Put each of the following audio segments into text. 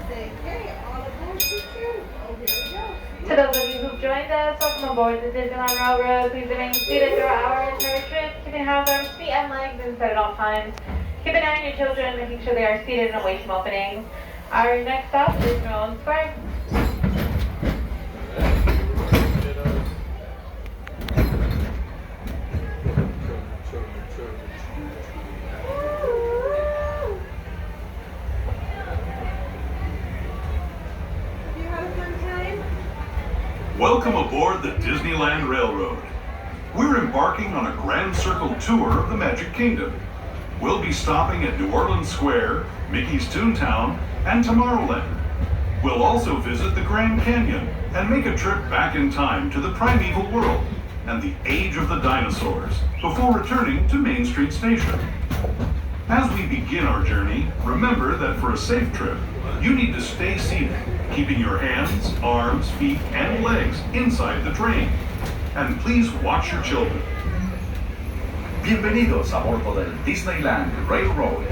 To those of you who've joined us, welcome aboard the Disneyland Railroad. Please remain seated throughout our entire trip, keeping hands, arms, feet, and legs inside at all times. Keep an eye on your children, making sure they are seated and away from openings. Our next stop is New Orleans Square. Welcome aboard the Disneyland Railroad. We're embarking on a grand circle tour of the Magic Kingdom. We'll be stopping at New Orleans Square, Mickey's Toontown, and Tomorrowland. We'll also visit the Grand Canyon and make a trip back in time to the primeval world and the age of the dinosaurs before returning to Main Street Station. As we begin our journey, remember that for a safe trip, you need to stay seated, keeping your hands, arms, feet, and legs inside the train. And please watch your children. Bienvenidos a bordo del Disneyland Railroad.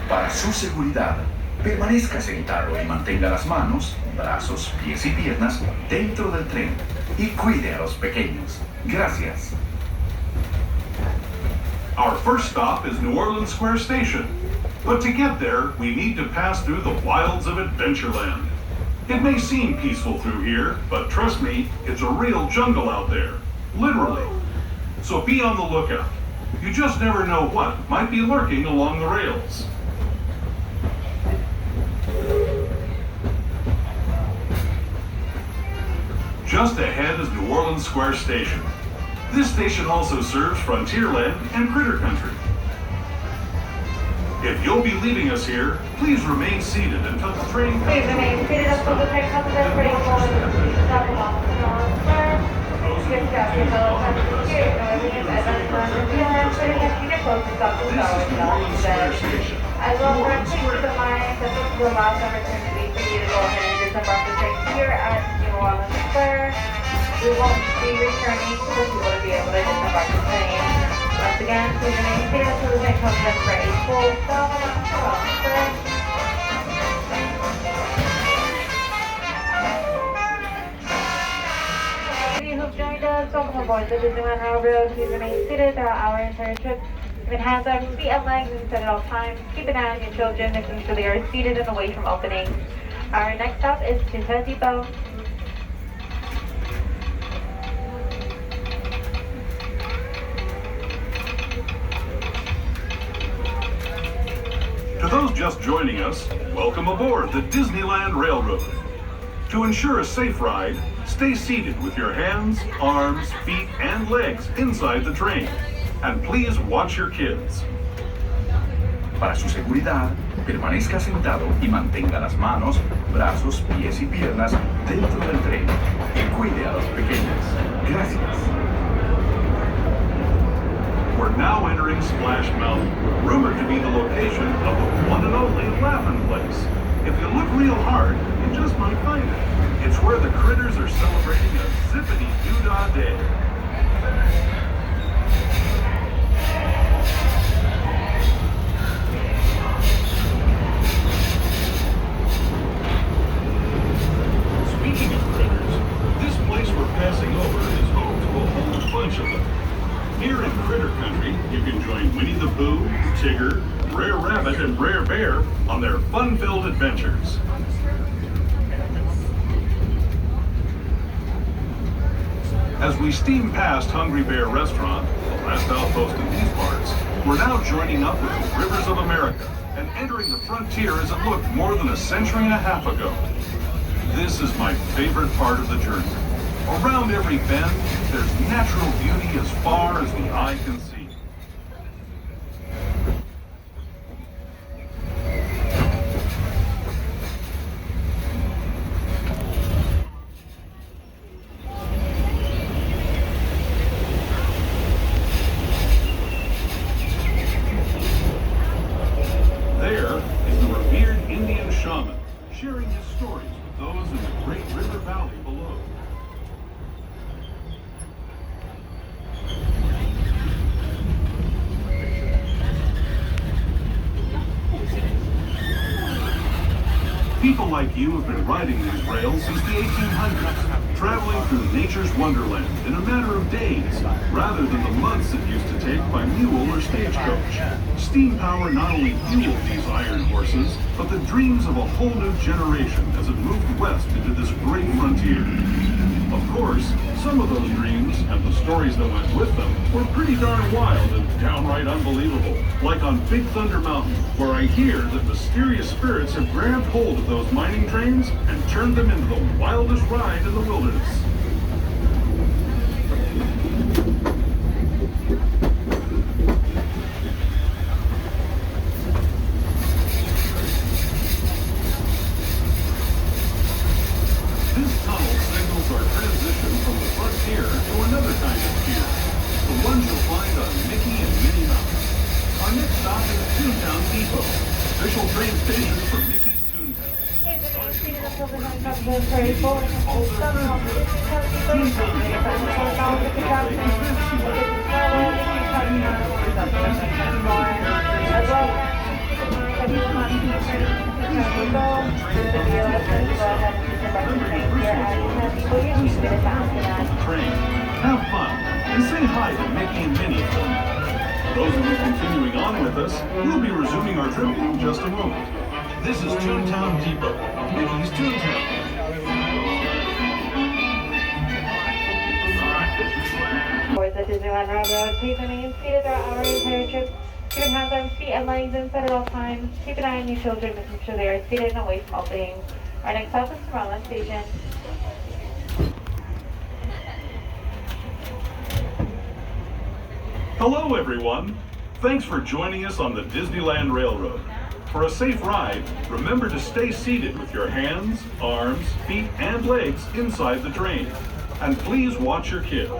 Para su seguridad, permanezca sentado y mantenga las manos, brazos, pies y piernas dentro del tren y cuide a los pequeños. Gracias. Our first stop is New Orleans Square Station. But to get there, we need to pass through the wilds of Adventureland. It may seem peaceful through here, but trust me, it's a real jungle out there. Literally. So be on the lookout. You just never know what might be lurking along the rails. Just ahead is New Orleans Square Station. This station also serves Frontierland and Critter Country. If you'll be leaving us here, please remain seated until the train comes. Please remain seated until the train comes in for your board. Stop along the New Orleans Square. Gift out your fellow passengers here. Adventureland, Disneyland, putting us in your closest stop to Star Wars today. As well, friends, please keep in mind that this is the last opportunity for you to go ahead and disembark the train here at New Orleans Square. We won't be returning for people to be able to disembark the train. Once again, please remain seated until the train comes in for a full stop along the New Orleans Square. Who've joined us, welcome aboard the Disneyland Railroad. Please remain seated throughout our entire trip. Keep hands, arms, feet, and legs inside at all times. Keep an eye on your children, making sure they are seated and away from openings. Our next stop is Toontown Depot. To those just joining us, welcome aboard the Disneyland Railroad. To ensure a safe ride, stay seated with your hands, arms, feet, and legs inside the train. And please watch your kids. Para su seguridad, permanezca sentado y mantenga las manos, brazos, pies y piernas dentro del tren y cuide a los pequeños. Gracias. We're now entering Splash Mountain, rumored to be the location of the one and only Laughing Place. If you look real hard, you just might find it. It's where the critters are celebrating a zippity-doo-dah day. Speaking of critters, this place we're passing over is home to a whole bunch of them. Here in Critter Country, you can join Winnie the Pooh, Tigger, Brer Rabbit, and Brer Bear on their fun-filled adventures. As we steam past Hungry Bear Restaurant, the last outpost in these parts, we're now joining up with the Rivers of America and entering the frontier as it looked more than a century and a half ago. This is my favorite part of the journey. Around every bend, there's natural beauty as far as the eye can see. There is the revered Indian shaman, sharing his stories with those in the Great River Valley below. People like you have been riding these rails since the 1800s, traveling through nature's wonderland in a matter of days, rather than the months it used to take by mule or stagecoach. Steam power not only fueled these iron horses, but the dreams of a whole new generation as it moved west into this great frontier. Of course, some of those dreams and the stories that went with them were pretty darn wild and downright unbelievable. Like on Big Thunder Mountain, where I hear that mysterious spirits have grabbed hold of those mining trains and turned them into the wildest ride in the wilderness. This tunnel signals our transition from the frontier to another kind of pier, the ones you'll find on Mickey and Minnie Mountain. Our next stop is Toontown Depot, official train station for Mickey's Toontown. Train. Have fun and say hi to Mickey and Minnie for me. Those of you continuing on with us, we'll be resuming our trip in just a moment. This is Toontown Depot, Mickey's Toontown. Aboard the Disneyland Railroad, please remain seated throughout our entire trip. Keep your hands on feet and legs inside at all times. Keep an eye on your children, making sure they are seated and away from openings. Our next stop is Tomorrowland Station. Hello, everyone. Thanks for joining us on the Disneyland Railroad. For a safe ride, remember to stay seated with your hands, arms, feet, and legs inside the train. And please watch your kids.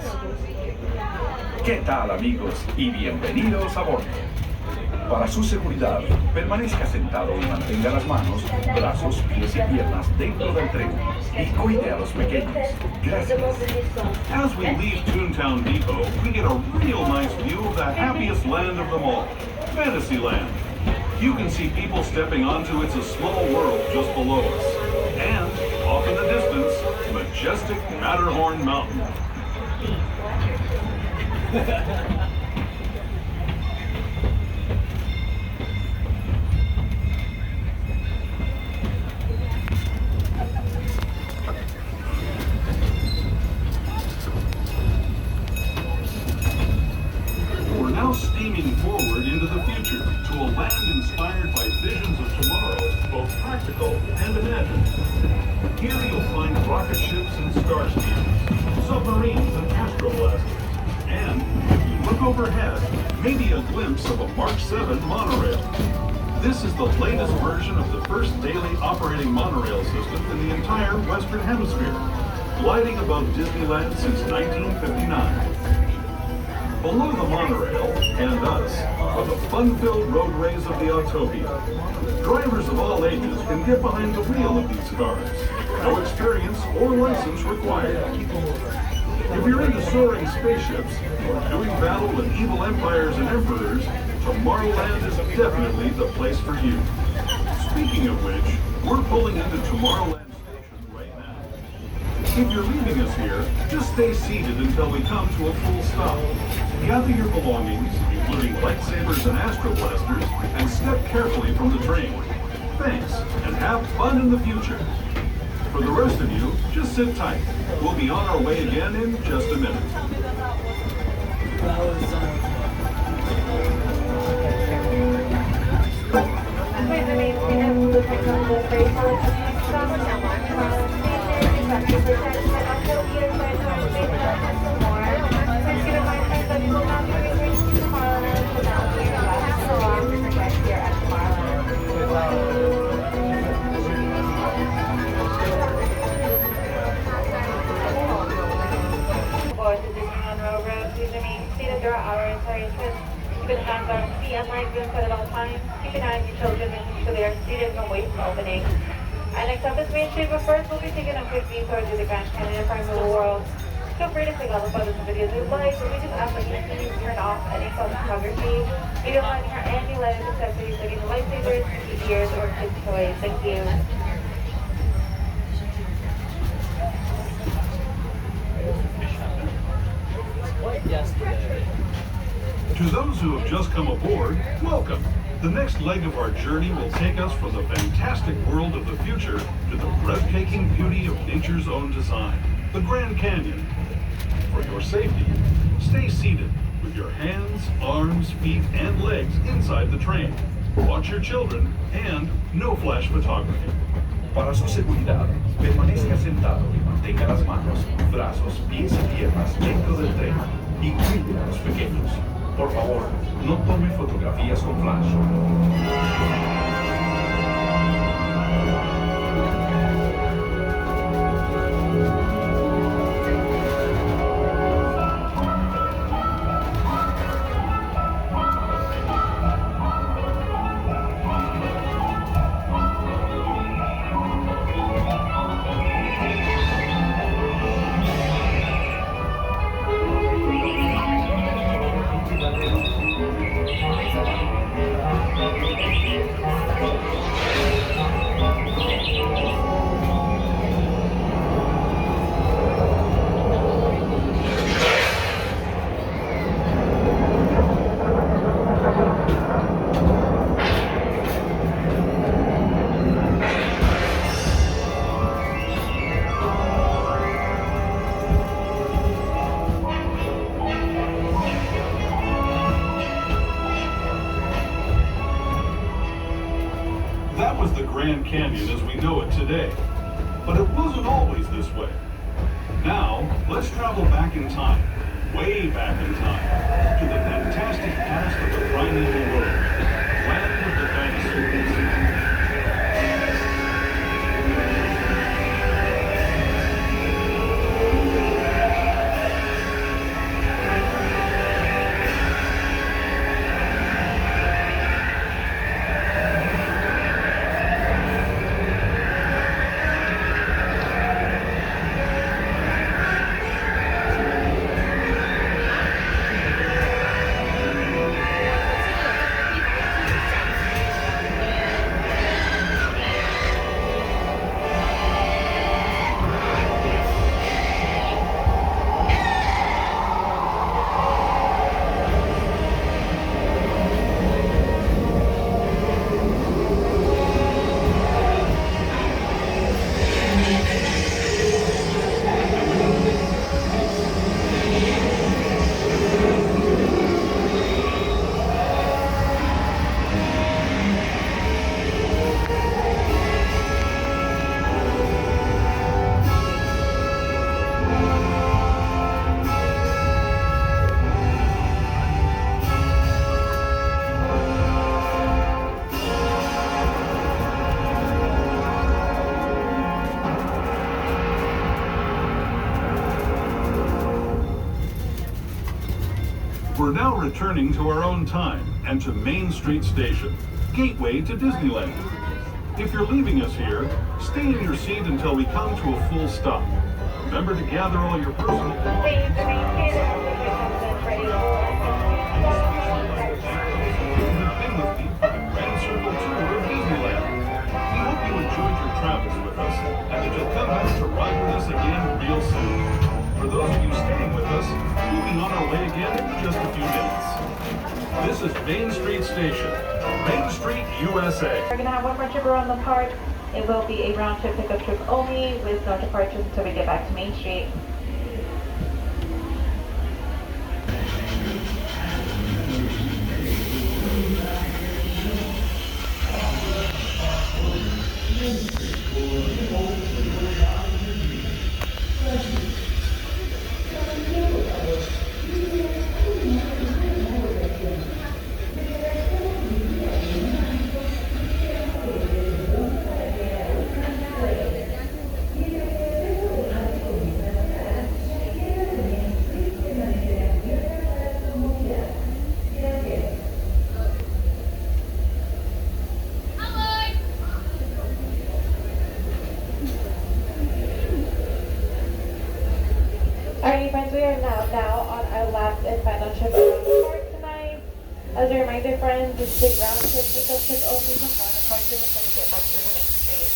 ¿Qué tal, amigos? Y bienvenidos a bordo. Para su seguridad, permanezca sentado y mantenga las manos, brazos, pies y piernas dentro del tren y cuide a los pequeños. Gracias. As we leave Toontown Depot, we get a real nice view of the happiest land of them all, Fantasyland. You can see people stepping onto It's a Small World just below us. And, off in the distance, majestic Matterhorn Mountain. We're now steaming forward into the future to a land inspired by visions of tomorrow, both practical and imagined. Here you'll find rocket ships and star steamers, submarines and astroblasters, and if you look overhead, maybe a glimpse of a Mark 7 monorail. This is the latest version of the first daily operating monorail system in the entire Western Hemisphere, gliding above Disneyland since 1959. Below the monorail, and us, are the fun-filled roadways of the Autopia. Drivers of all ages can get behind the wheel of these cars. No experience or license required. If you're into soaring spaceships or doing battle with evil empires and emperors, Tomorrowland is definitely the place for you. Speaking of which, we're pulling into Tomorrowland Station right now. If you're leaving us here, just stay seated until we come to a full stop. Gather your belongings, including lightsabers and astroblasters, and step carefully from the train. Thanks, and have fun in the future. For the rest of you, just sit tight. We'll be on our way again in just a minute. Aboard the Disneyland Railroad, please remain seated throughout our entire trip. Keep your hands on feet and legs inside at all times. Keep an eye on your children, making sure they are seated and away from openings. And next up is Main Street, but first we'll be taking a quick detour to the Grand Canyon and Primeval World. Feel free to take all the photos and videos you like, but we just ask that you please turn off any phone photography, video lighting, or any lighting accessories like lightsabers, ears, or kids' toys. Thank you. To those who have just come aboard, welcome. The next leg of our journey will take us from the fantastic world of the future to the breathtaking beauty of nature's own design, the Grand Canyon. For your safety, stay seated with your hands, arms, feet, and legs inside the train. Watch your children and no flash photography. Para su seguridad, permanezca sentado y mantenga las manos, brazos, pies y piernas dentro del tren y cuide a los pequeños. Por favor, no tome fotografías con flash. That was the Grand Canyon as we know it today. But it wasn't always this way. Now, let's travel back in time, way back in time, to the fantastic past of the primeval world, land of the dinosaurs. We're now returning to our own time and to Main Street Station, gateway to Disneyland. If you're leaving us here, stay in your seat until we come to a full stop. Remember to gather all your personal belongings. You've been with me for the Grand Circle Tour of Disneyland. We hope you enjoyed your travels with us and that you'll come back to ride with us again real soon. For those of you staying with us, we'll be on our way again in just a few minutes. This is Main Street Station, Main Street, USA. We're going to have one more trip around the park. It will be a round trip pickup trip only with no departures until we get back to Main Street. Alrighty friends, we are now on our last and final trip around the park tonight. As a reminder friends, this big round trip pickup trip only with no departure until we get back to the Main Street.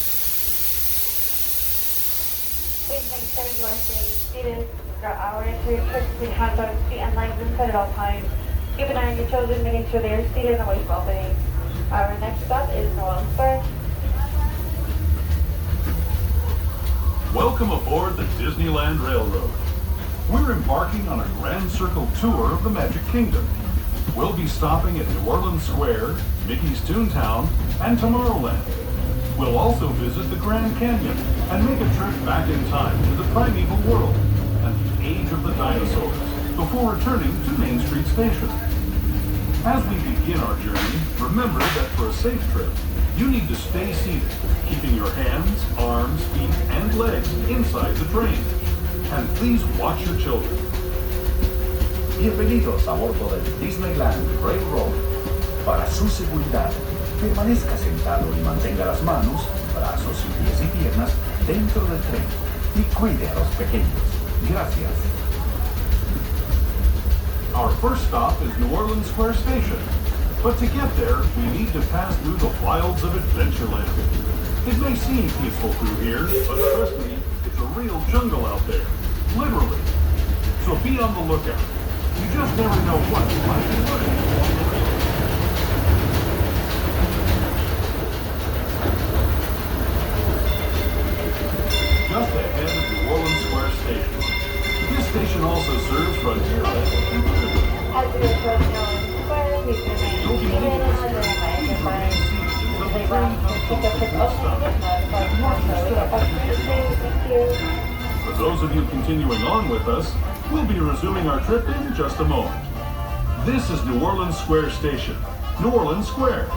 Please make sure you are staying seated throughout our entire trip. Keep hands on feet and legs inside at all times. Keep an eye on your children, making sure they are seated and away from opening. Our next stop is New Orleans Square. Welcome aboard the Disneyland Railroad. We're embarking on a grand circle tour of the Magic Kingdom. We'll be stopping at New Orleans Square, Mickey's Toontown, and Tomorrowland. We'll also visit the Grand Canyon and make a trip back in time to the primeval world and the age of the dinosaurs before returning to Main Street Station. As we begin our journey, remember that for a safe trip, you need to stay seated, keeping your hands, arms, feet, and legs inside the train. And please watch your children. Bienvenidos a bordo del Disneyland Railroad. Para su seguridad, permanezca sentado y mantenga las manos, brazos, pies y piernas dentro del tren y cuide a los pequeños. Gracias. Our first stop is New Orleans Square Station. But to get there, we need to pass through the wilds of Adventureland. It may seem peaceful through here, but trust me, it's a real jungle out there. Literally. So be on the lookout. You just never know what might be lurking along the way. Just ahead of New Orleans Square Station. This station also serves Frontierland and Holliday. As we approach New Orleans Square, please remain seated and during my enterprise. The playground can pick up its own with notified Thank you. For those of you continuing on with us, we'll be resuming our trip in just a moment. This is New Orleans Square Station, New Orleans Square.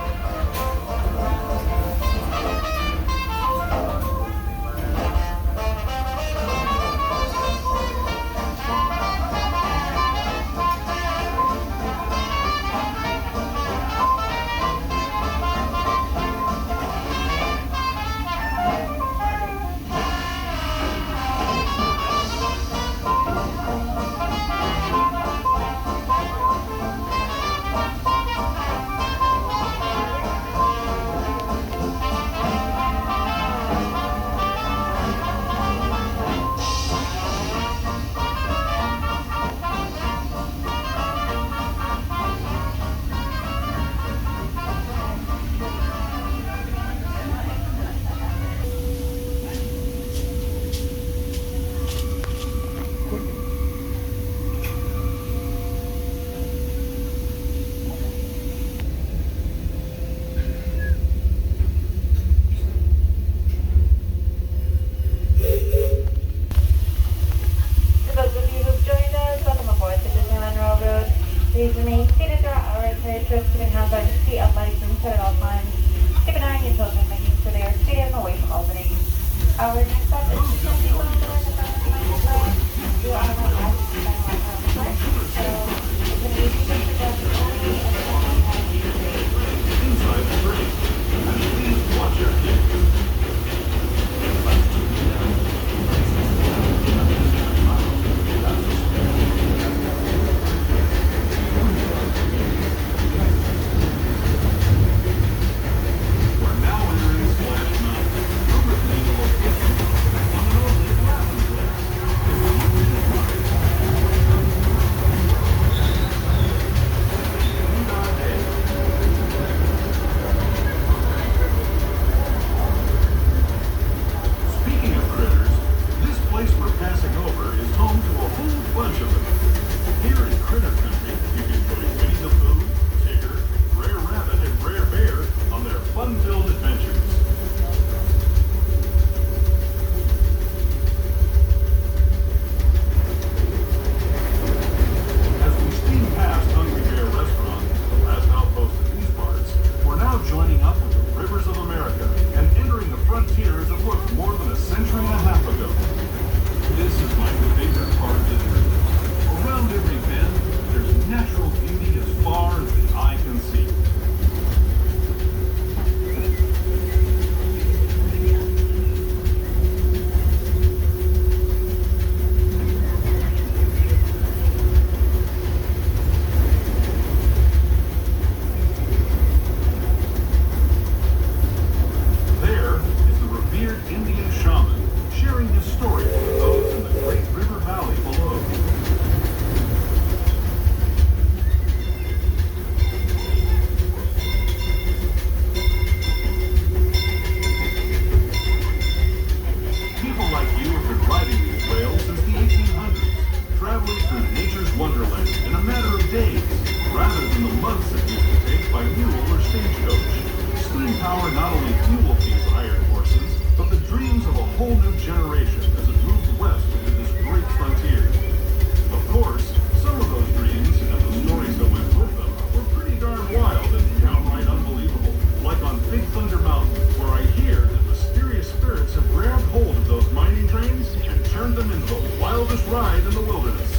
Please remain seated throughout our entire trip, keeping hands on your feet up, legs and at all times. Keep an eye on your children, making sure they are seated and away from opening. Our next stop is Disneyland Resort. You are on the left side of the flight, so it's going to be seated for just 20 Inside the train. And please watch your kids. wildest ride in the wilderness.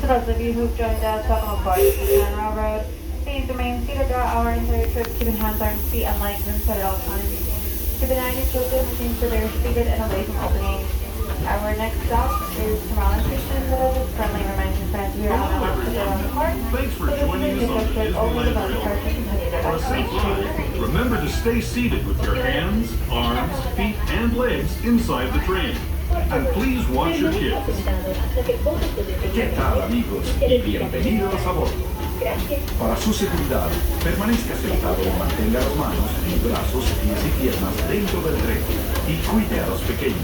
For those of you who've joined us, welcome aboard the Disneyland Railroad. Please remain seated throughout our entire trip, keeping hands, arms, feet, and legs inside at all times. Keep an eye on your children, making sure they're seated and away from openings. Our next stop is Tomorrowland Station. That is friendly reminding friends here on the left side of the park. Thanks for joining us on the Disneyland Railroad. For a safe ride, remember to stay seated with your hands, arms, feet, and legs inside the train. And please watch your kids. ¿Qué tal, amigos? Y bienvenidos a bordo. Para su seguridad, permanezca sentado y mantenga las manos, brazos, pies y piernas dentro del tren y cuide a los pequeños.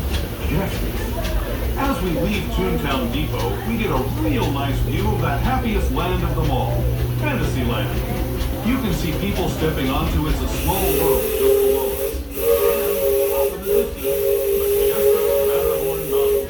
Gracias. As we leave Toontown Depot, we get a real nice view of the happiest land of them all, Fantasyland. You can see people stepping onto It's a Small World just below us. And off in the distance, majestic Matterhorn Mountain.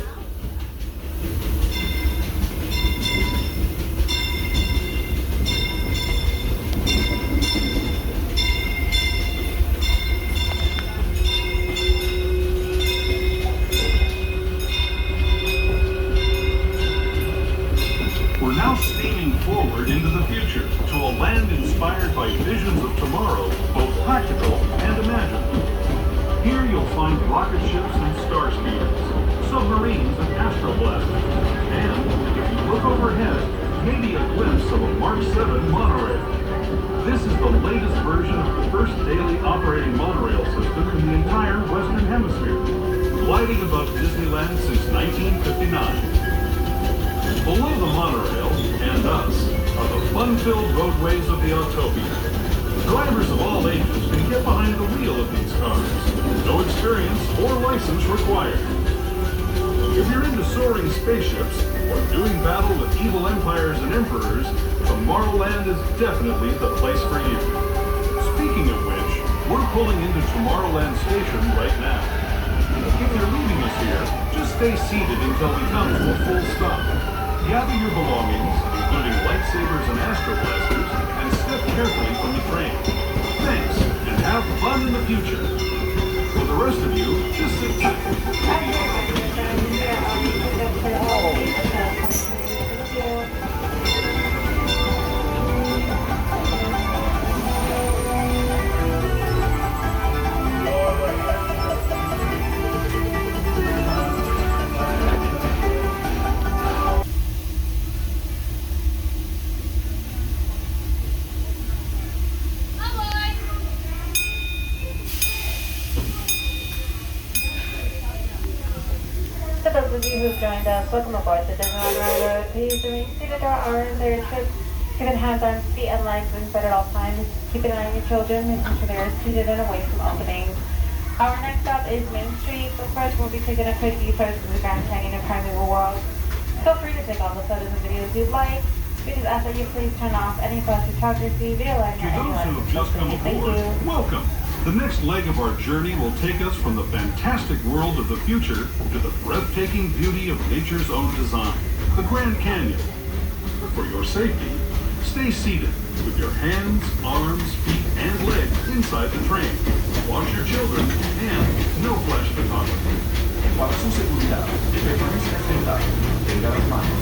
We're now steaming forward into the future to a land inspired by visions of tomorrow, both practical and imagined. Here you'll find rocket ships and star speeders, submarines and astroblasters, and if you look overhead, maybe a glimpse of a Mark 7 monorail. This is the latest version of the first daily operating monorail system in the entire Western Hemisphere, gliding above Disneyland since 1959. Below the monorail, and us, are the fun-filled roadways of the Autopia. Drivers of all ages can get behind the wheel of these cars. No experience or license required. If you're into soaring spaceships or doing battle with evil empires and emperors, Tomorrowland is definitely the place for you. Speaking of which, we're pulling into Tomorrowland Station right now. If you're leaving us here, just stay seated until we come to a full stop. Gather your belongings, including lightsabers and astroblasters, and step carefully from the train. Thanks, and have fun in the future. For the rest of you, just sit tight. For those of you who've joined us, welcome aboard the Disneyland Railroad. Please remain seated throughout our entire trip, keeping hands, arms, feet, and legs inside at all times. Keep an eye on your children, making sure they are seated and away from openings. Our next stop is Main Street, but first we'll be taking a quick detour to the Grand Canyon of Primeval World. Feel free to take all the photos and videos you'd like. We just ask that you please turn off any flash photography, video lighting, To or those any who have just come Thank aboard, you. welcome. The next leg of our journey will take us from the fantastic world of the future to the breathtaking beauty of nature's own design, the Grand Canyon. For your safety, stay seated with your hands, arms, feet, and legs inside the train. Watch your children and no flash photography. Para su seguridad, permanezca sentado, tenga las manos,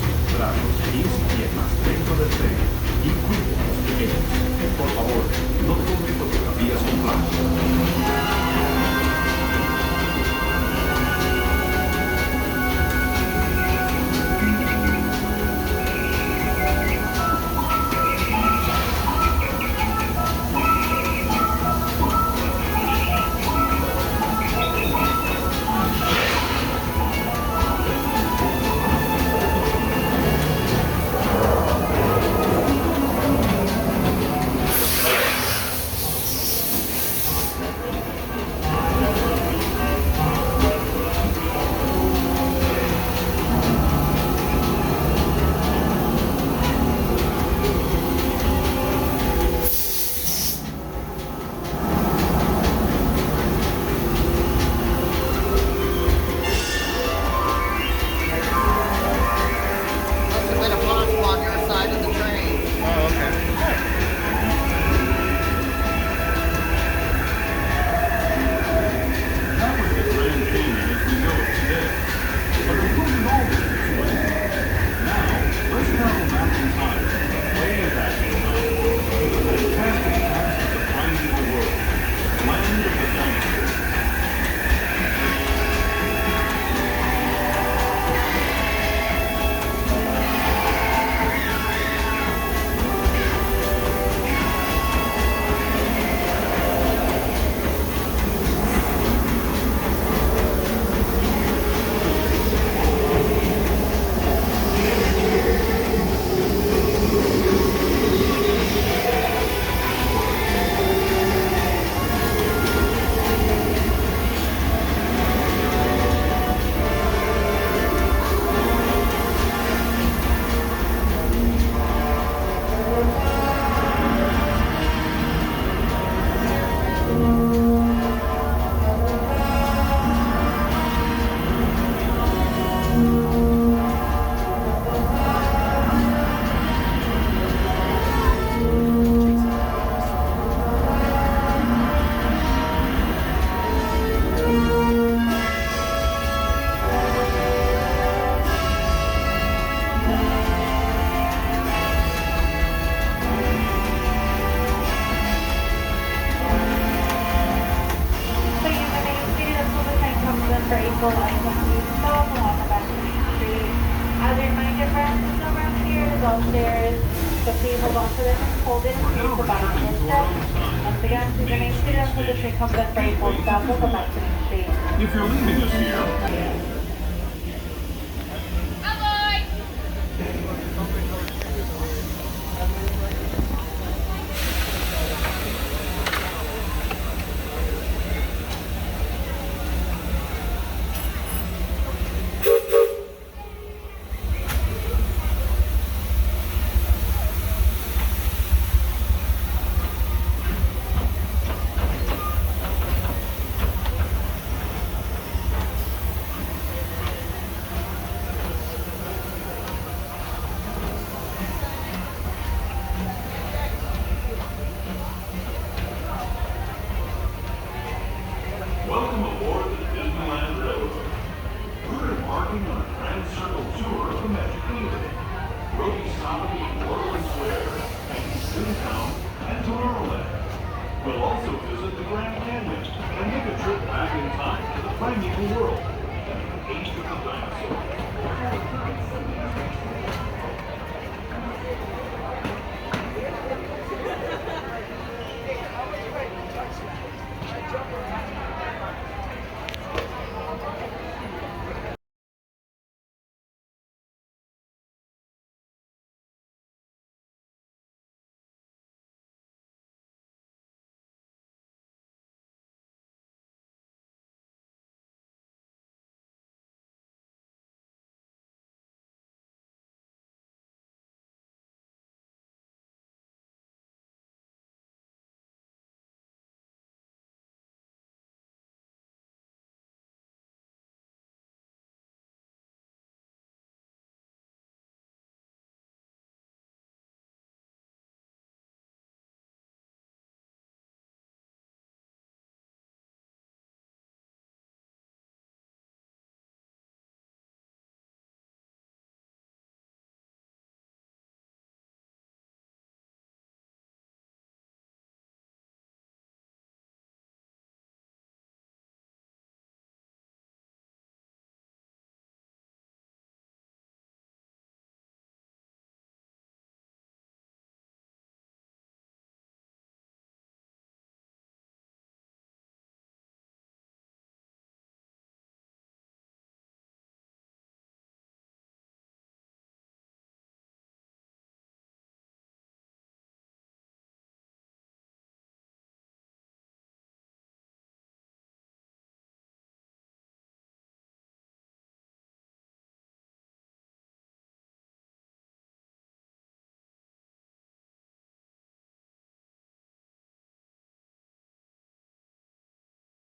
downstairs. So please hold on to them and hold it until the bottom of the step. Once again, please remain seated until the train comes at very full stop. We'll go back to the station. If you're leaving us here,